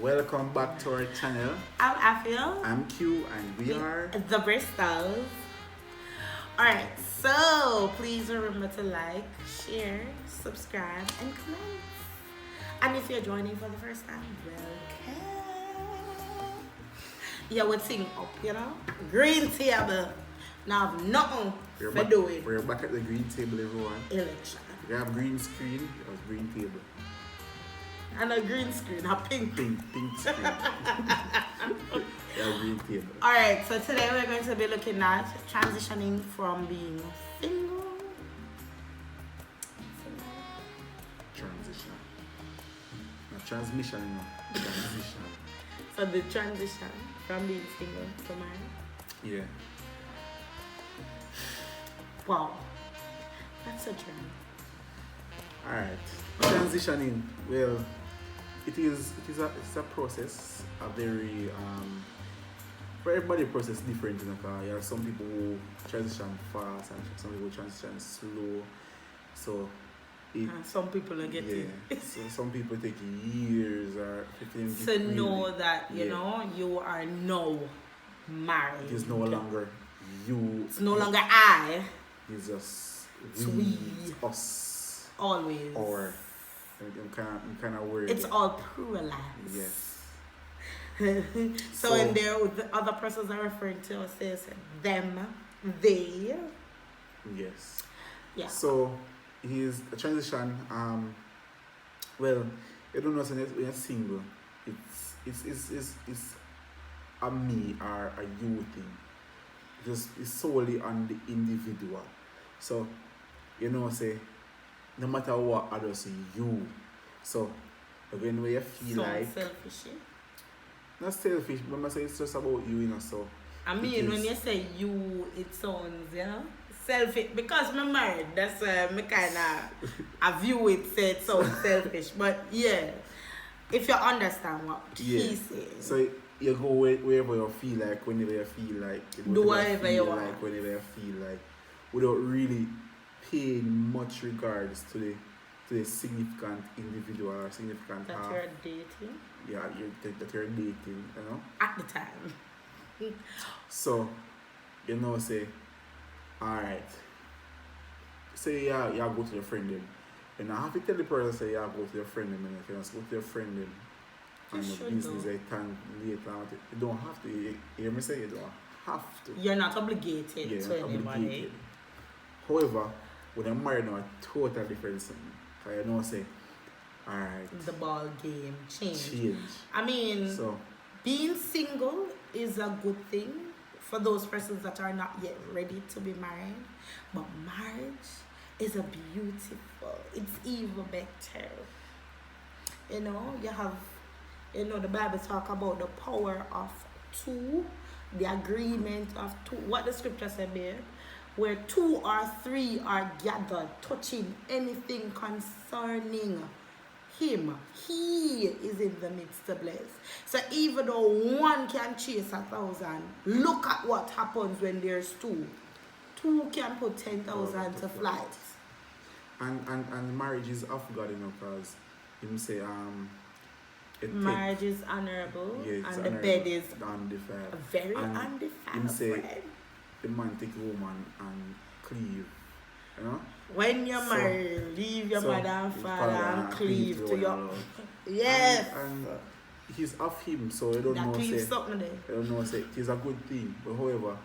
Welcome back to our channel. I'm Afil. I'm Q, and we are the Bristows. Alright, so please remember to like, share, subscribe, and comment. And if you're joining for the first time, welcome. Yeah, we're singing up, you know? Green table. Now, nothing for doing. We're back at the green table, everyone. Election. We have green screen, we have green table. And a green screen, a pink. Pink screen. Yeah, green table. Alright, so today we're going to be looking at transitioning from being single. Transition. Not transmission, you know. Transition. So the transition from being single to married. Yeah. Wow. That's a journey. Alright. Transitioning, well, it's a process, a very for everybody process different in the car. Yeah, some people who transition fast and some people transition slow. So some people are getting so some people take years or 15 to know that you know you are now married. It is no longer you. It's no longer I. It's just we, us. Always. Or I'm kind of worried. It's all pluralized. Yes. So in there, the other persons are referring to us as them, they. Yes. Yeah. So he's a transition. Well, you don't know when you're single. It's a me or a you thing. It's solely on the individual. So you know, say no matter what others say, you. So when you feel like selfish. Not selfish, but I say it's just about you, you know. So I mean, when you say you, it sounds, you know, selfish. Because I'm married, that's me kind of I view it, say it sounds selfish. But yeah, if you understand what he's saying. So you go wherever you feel like, whenever you feel like, do whatever you want, like, whenever you feel like, without really paying much regards to the significant individual or significant that you're dating. Yeah, that you're dating, you know. At the time. So, you know, say, alright. Say you go to your friend then. And I have to tell the person, say you go to your friend then, and you can go to your friend then. And the business I can later on. You don't have to. You hear me say you don't have to. You're not obligated to anybody. Obligated. However, when I'm married now, a total different thing. Because you know, say, alright. The ball game change. I mean, so, being single is a good thing for those persons that are not yet ready to be married. But marriage is a beautiful, it's even better. You know, you have, you know, the Bible talk about the power of two, the agreement of two. What the scripture said, babe? Where 2 or 3 are gathered, touching anything concerning him, he is in the midst of bless. So even though one can chase 1,000, look at what happens when there's 2. 2 can put 10,000 to flight. And marriage is of God, you know, because him say marriage is honorable, and honorable, the bed is undefiled. Very undefiled. Him say the man take woman and cleave, you know. When you're married, leave your mother and father and cleave to your. Yes. And he's of him, so you don't know say. You don't know say it's a good thing, but however,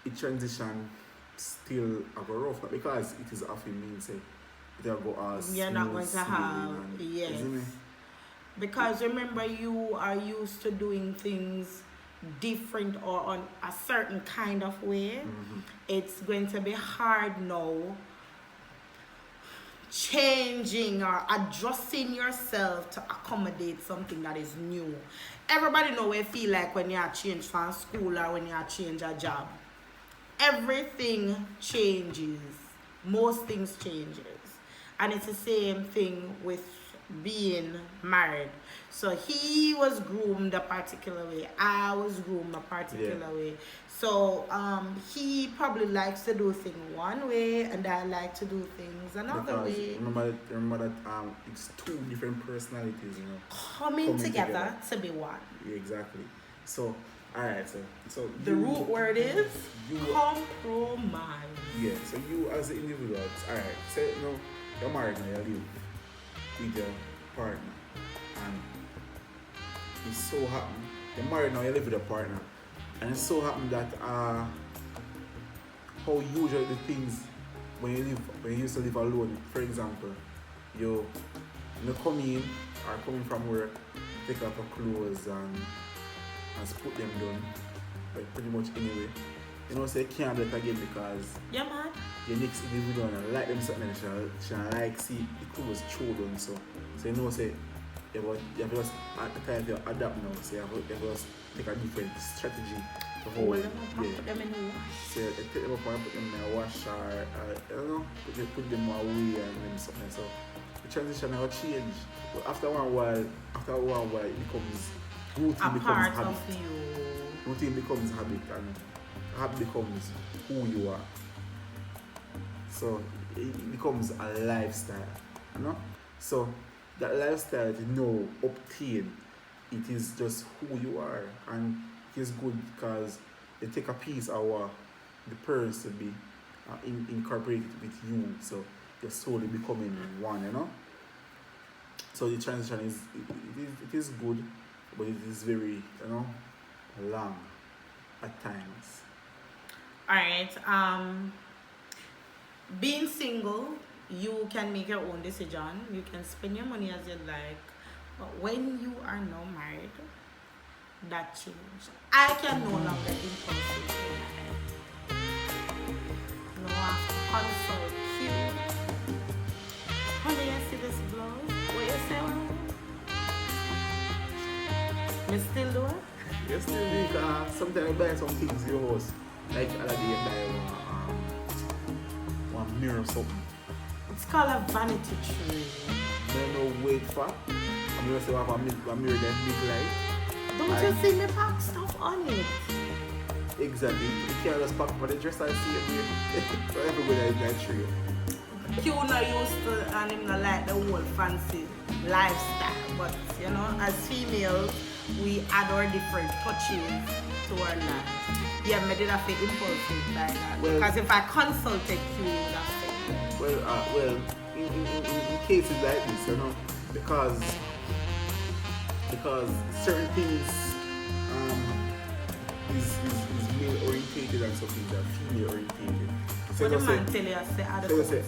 it transition still a go rough because it is of him means say it'll go as you're not going to have isn't it? Because remember, you are used to doing things different or on a certain kind of way. It's going to be hard now changing or adjusting yourself to accommodate something that is new. Everybody know what it feel like when you are change from school or when you are change a job. Everything changes. Most things changes. And it's the same thing with being married. So he was groomed a particular way. I was groomed a particular way. So he probably likes to do things one way, and I like to do things another Because way. remember that it's two different personalities, Coming together to be one. Yeah, exactly. So, alright, so The root word is you compromise. yeah. So you as an individual, alright. Say you're married now, you live with your partner, and it's so happen you're married now, you live with a partner, and it's so happen that how usually the things when you used to live alone, for example, you come in or coming from work, take off your clothes and put them down, like pretty much anyway. So you can't do it again because Yeah, man. your next individual and like them something she like see the clothes throw down, so say you have to just at the time you adapt now, so you have to just take a different strategy to how Hold them up and put them in the wash. so you take them up and put them in a wash or put them away and then something. So the transition will change. But after one while it becomes routine, A becomes part habit. of you. Routine becomes habit, and habit becomes who you are. So it becomes a lifestyle, So that lifestyle is now obtained. It is just who you are, and it is good because they take a piece of what the person to be incorporated with you. So you're slowly becoming one. So the transition it is good, but it is very long at times. Alright, being single, you can make your own decision. You can spend your money as you like. But when you are now married, that changes. I can no longer impulsive in my head. No, I have to consult you. Honey, you see this blouse? What you say? Me still do it? You still do sometimes I buy some things in your house. Like the other day I buy one mirror or something. It's called a vanity tree. I don't wait for. I'm going to say I have a mirror that big light. Don't you see me pack stuff on it? Exactly. You can't just pack for the dress and see it. So everybody is that tree. You not used to and him not like the whole fancy lifestyle, but as females we add our different touches to our lives. Yeah, I did have to impulsive like that. Well, because if I consulted you would have said well, in cases like this, because certain things is male orientated and some things are female orientated. what the man tell you I say other so things say,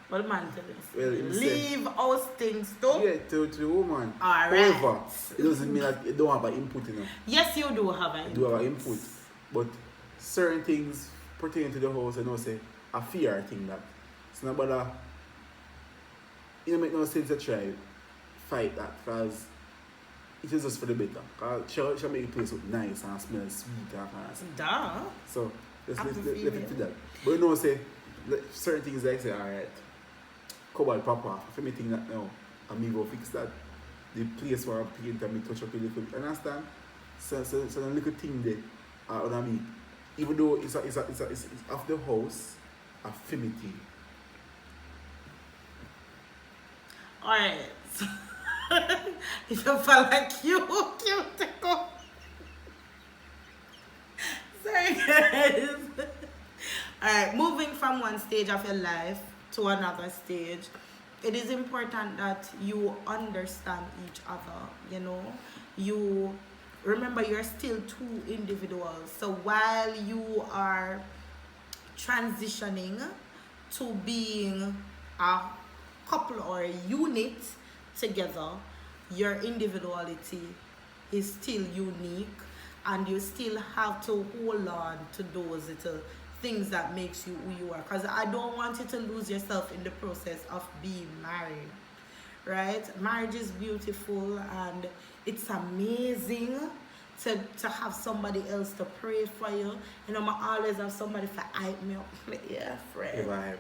what the man tell you? Well, leave house things too? Yeah, to the woman. Alright. However, it doesn't mean that you don't have an input, Yes, you do have an You do have an input. But certain things pertaining to the house, say, a fear thing that. It's not about it make no sense to try fight that, because it is just for the better. Because she'll make the place look nice and smell sweet and Duh. so let's I'm leave female. it to that. But say certain things like say, alright, cobalt pop off. If anything that now, and me go fix that. The place where I paint and me touch up a little bit. Understand? So the little thing there, what I mean. Even though it's of the house, affinity. Alright. If you feel like you to go. Sorry guys. Alright, moving from one stage of your life to another stage, it is important that you understand each other, You remember you're still two individuals. So while you are transitioning to being a couple or a unit together, your individuality is still unique, and you still have to hold on to those little things that makes you who you are. Because I don't want you to lose yourself in the process of being married, right? Marriage is beautiful and it's amazing to have somebody else to pray for you. You know, I always have somebody for hype me up. Yeah, friend.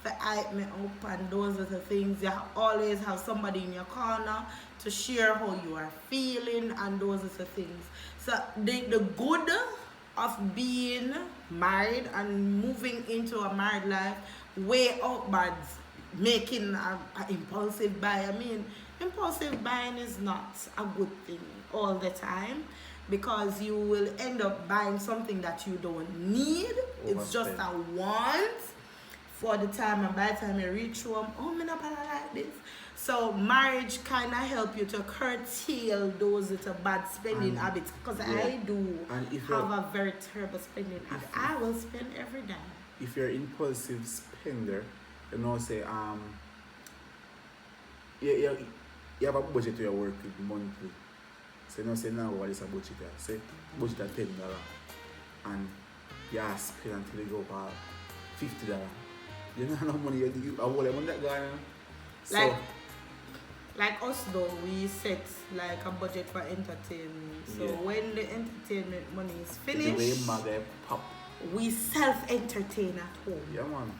For hype me up and those are the things. You always have somebody in your corner to share how you are feeling and those are the things. So the good of being married and moving into a married life way out bad making a impulsive buy. I mean, impulsive buying is not a good thing all the time because you will end up buying something that you don't need. It's just a want for the time, and by the time you reach home, oh, me not like this. So marriage kind of help you to curtail those little bad spending habits because I do have a very terrible spending habit. I will spend every dime. If you're impulsive spender, you know, say you have a budget to your work with monthly. So you know, say now what is a budget? Say budget at $10 and you spend until you go for $50. You know how much money you have all the money that guy. So like us though, we set like a budget for entertainment. So when the entertainment money is finished, we self-entertain at home. Yeah, man.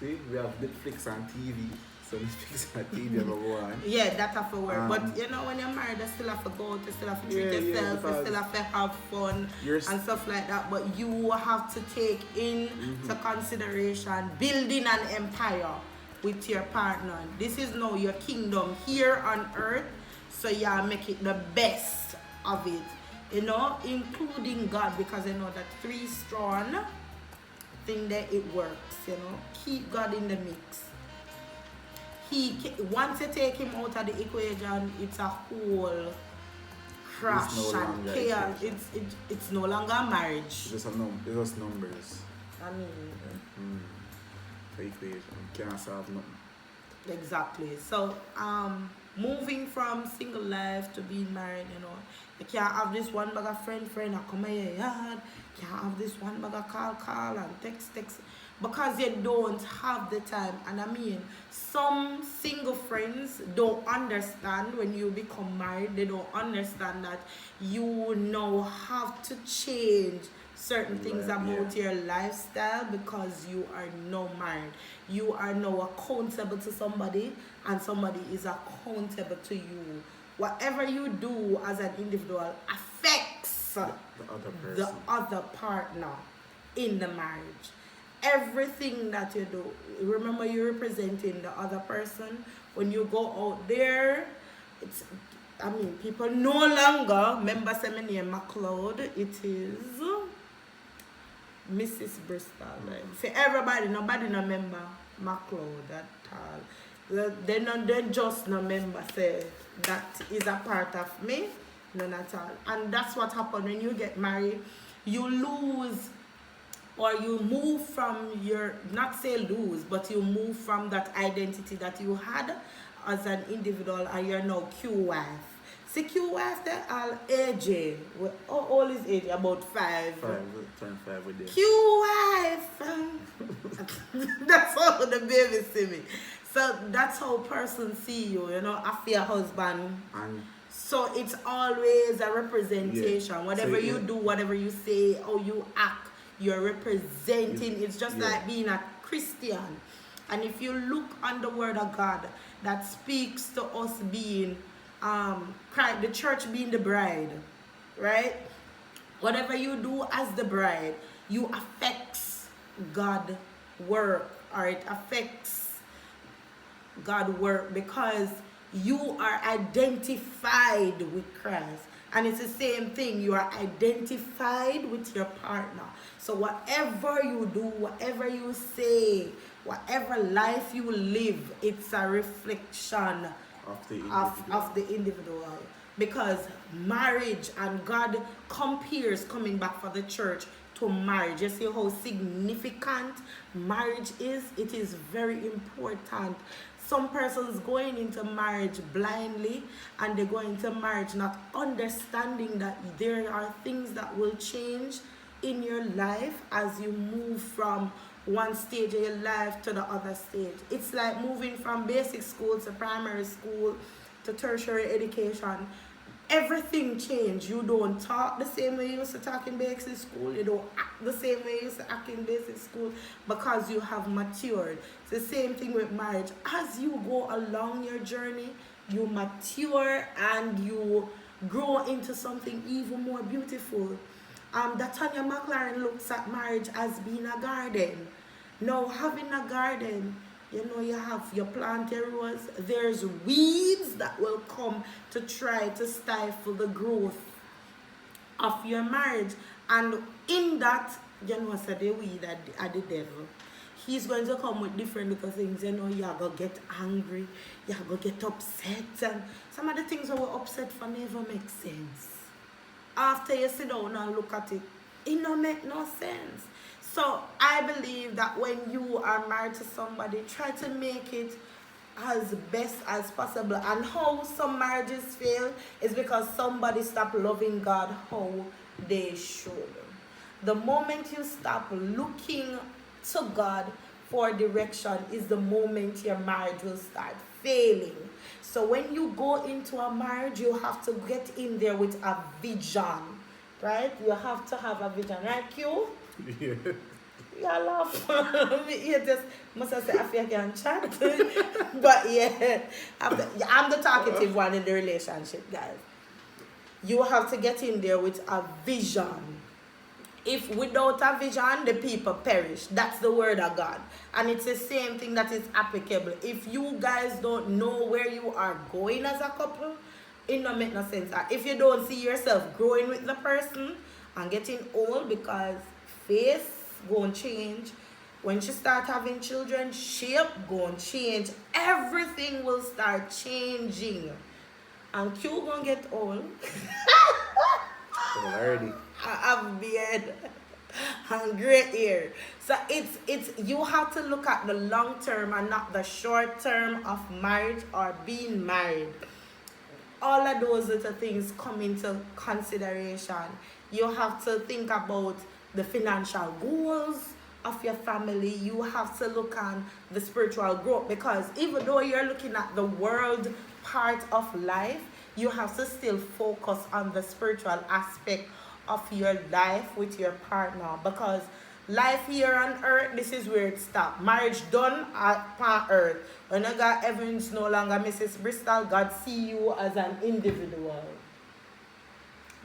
See, we have Netflix and TV. So Netflix and TV ever go on. Yeah, that have to work. But you know, when you're married, you still have to go out, you still have to treat yourself, you still have to have fun and stuff like that. But you have to take into consideration building an empire with your partner. This is now your kingdom here on earth. So you make it the best of it. You know, including God, because you know that 3 strong thing that it works, you know. Keep God in the mix. Once you take him out of the equation, it's a whole crash and chaos. It's no longer marriage. It's just numbers. I mean, the equation can't solve nothing. Exactly. So moving from single life to being married, you know, you can't have this one bag of friend and come in your yard. You can't have this one bag of call and text because you don't have the time. And I mean, some single friends don't understand when you become married. They don't understand that you now have to change certain things about your lifestyle because you are now married. You are now accountable to somebody and somebody is accountable to you. Whatever you do as an individual affects the other partner in the marriage. Everything that you do, remember you're representing the other person. When you go out there, people no longer remember my name McLeod. It is Mrs. Bristol. For everybody, nobody remember McLeod at all. They just remember say that is a part of me, none at all. And that's what happens when you get married. You lose, or you move from not say lose, but you move from that identity that you had as an individual and you're now Q-wife. See, Q-wife, they're all AJ. How old is AJ? About 5. 5 with them. Q-wife! That's how the baby see me. So that's how person see you, you know, after your husband. And so it's always a representation. Yeah. Whatever you do, whatever you say, how you act, you're representing. It's just like being a Christian. And if you look on the word of God that speaks to us being the church being the bride, right? Whatever you do as the bride, you affects God work, or it affects God work because you are identified with Christ. And it's the same thing, you are identified with your partner. So whatever you do, whatever you say, whatever life you live, it's a reflection of the individual. Because marriage, and God compares coming back for the church to marriage. You see how significant marriage is? It is very important. Some persons going into marriage blindly, and they go into marriage not understanding that there are things that will change in your life as you move from one stage of your life to the other stage. It's like moving from basic school to primary school to tertiary education. Everything changed. You don't talk the same way you used to talk in basic school. You don't act the same way you used to act in basic school because you have matured. It's the same thing with marriage. As you go along your journey, you mature and you grow into something even more beautiful. That Tanya McLaren looks at marriage as being a garden. Now, having a garden, you plant your rose, there's weeds that will come to try to stifle the growth of your marriage. And in that, so the weed are the devil. He's going to come with different little things, you're going to get angry, you're going to get upset, and some of the things that were upset for never make sense. After you sit down and look at it, it don't make no sense. So I believe that when you are married to somebody, try to make it as best as possible. And how some marriages fail is because somebody stopped loving God how they should. The moment you stop looking to God for direction is the moment your marriage will start failing. So when you go into a marriage, you have to get in there with a vision, right? You have to have a vision, right, Q? Yeah. Yeah, laugh. You just must have said, I feel I can chat. But yeah, I'm the talkative one in the relationship, guys. You have to get in there with a vision. If without a vision, the people perish. That's the word of God. And it's the same thing that is applicable. If you guys don't know where you are going as a couple, it don't make no sense. If you don't see yourself growing with the person and getting old, because face gonna change. When she start having children, shape gonna change. Everything will start changing. And Q gonna get old. Already. I have beard and gray hair. So it's you have to look at the long term and not the short term of marriage or being married. All of those little things come into consideration. You have to think about the financial goals of your family. You have to look on the spiritual growth, because even though you're looking at the world part of life, you have to still focus on the spiritual aspect of your life with your partner, because life here on earth, this is where it stops. Marriage done upon earth. When you got Evans no longer Mrs. Bristol, God see you as an individual.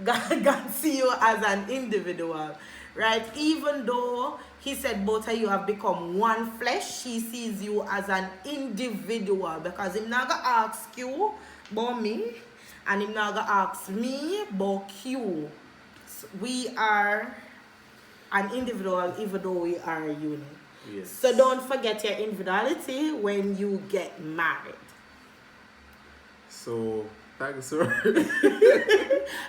God see you as an individual, right? Even though he said both of you have become one flesh, he sees you as an individual, because he's not gonna ask you about me, and he's not gonna ask me about you. So we are an individual even though we are a unit. Yes. So don't forget your individuality when you get married. So thanks, sir.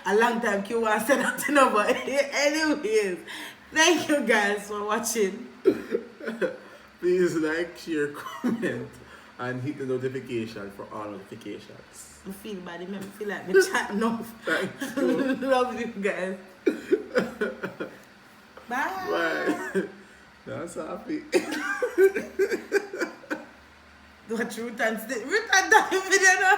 A long time Q was said that, but anyways, thank you guys for watching. Please like, share, comment, and hit the notification for all notifications. I feel bad, I feel like me chat enough. Thank you. Love you guys. Bye. Bye. That's happy. What Ruth and Ruth and that video now?